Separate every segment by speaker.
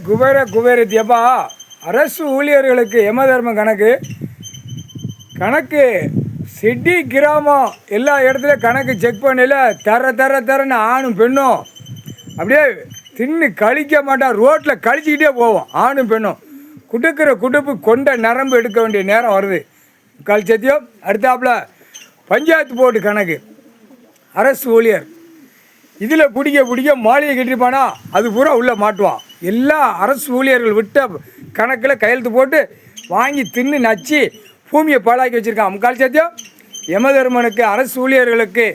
Speaker 1: குபேரத்தியப்பா அரசு ஊழியர்களுக்கு யமதர்ம கணக்கு சிட்டி கிராமம் எல்லா இடத்துலையும் கணக்கு செக் பண்ணல தரன்னு ஆணும் பெண்ணும் அப்படியே தின்னு கழிக்க மாட்டான். ரோட்டில் கழிச்சிக்கிட்டே போவோம். ஆணும் பெண்ணும் குடுக்கிற குடுப்பு கொண்ட நரம்பு எடுக்க வேண்டிய நேரம் வருது. கழிச்சத்தையும் அடுத்தாப்புல பஞ்சாயத்து போர்டு கணக்கு அரசு ஊழியர் இதில் பிடிக்க மாளிகை கட்டிருப்பானா அது பூரா உள்ளே மாட்டுவான். எல்லா அரசு ஊழியர்கள் விட்ட கணக்கில் கையெழுத்து போட்டு வாங்கி தின்னு நச்சு பூமியை பாழாக்கி வச்சுருக்கான். முக்கால் சத்தியம் யமதர்மனுக்கு அரசு ஊழியர்களுக்கு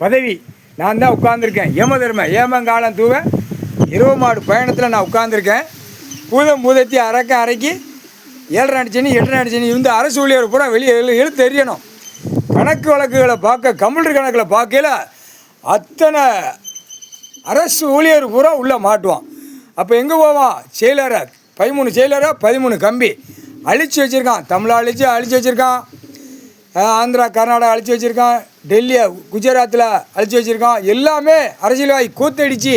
Speaker 1: பதவி நான் தான் உட்காந்துருக்கேன். ஏமங்காலம் தூவ இரவு மாடு பயணத்தில் நான் உட்காந்துருக்கேன். பூதத்தி அரைக்கி 7 அடிச்சனி 8 அடிச்சனி இந்த அரசு ஊழியர் பூரா வெளியே எழுத்து தெரியணும். கணக்கு வழக்குகளை பார்க்க கம்ப்யூட்டர் கணக்கில் பார்க்கல அத்தனை அரசு ஊழியர் பூரா உள்ளே மாட்டுவான். அப்போ எங்கே போவான்? செயலரை 13 செயலரை 13 கம்பி அழித்து வச்சுருக்கான். தமிழை அழித்து வச்சுருக்கான். ஆந்திரா கர்நாடகா அழித்து வச்சுருக்கான். டெல்லியை குஜராத்தில் அழித்து வச்சுருக்கான். எல்லாமே அரசியல்வாதி கூத்தடித்து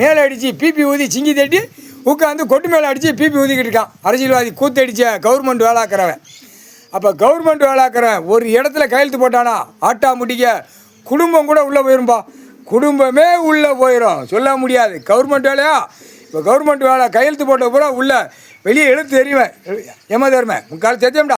Speaker 1: மேலே அடித்து பிபி ஊதி சிங்கி தட்டி உட்காந்து கொட்டு மேலே அடித்து பிபி ஊதிக்கிட்டு இருக்கான். அரசியல்வாதி கூத்தடித்த கவர்மெண்ட் வேலாக்கிறவன். அப்போ கவர்மெண்ட் வேலாக்கிறவன் ஒரு இடத்துல கையெழுத்து போட்டானா ஆட்டா முடிக்க குடும்பம் கூட உள்ளே போயிரும்பா. குடும்பமே உள்ளே போயிடும். சொல்ல முடியாது. கவர்மெண்ட் வேலையா? இப்போ கவர்மெண்ட் வேலை கையெழுத்து போட்ட பூரா உள்ளே வெளியே எழுத்து தெரியுவேன். யமதர்மன் முக்கால் சத்தியம்டா.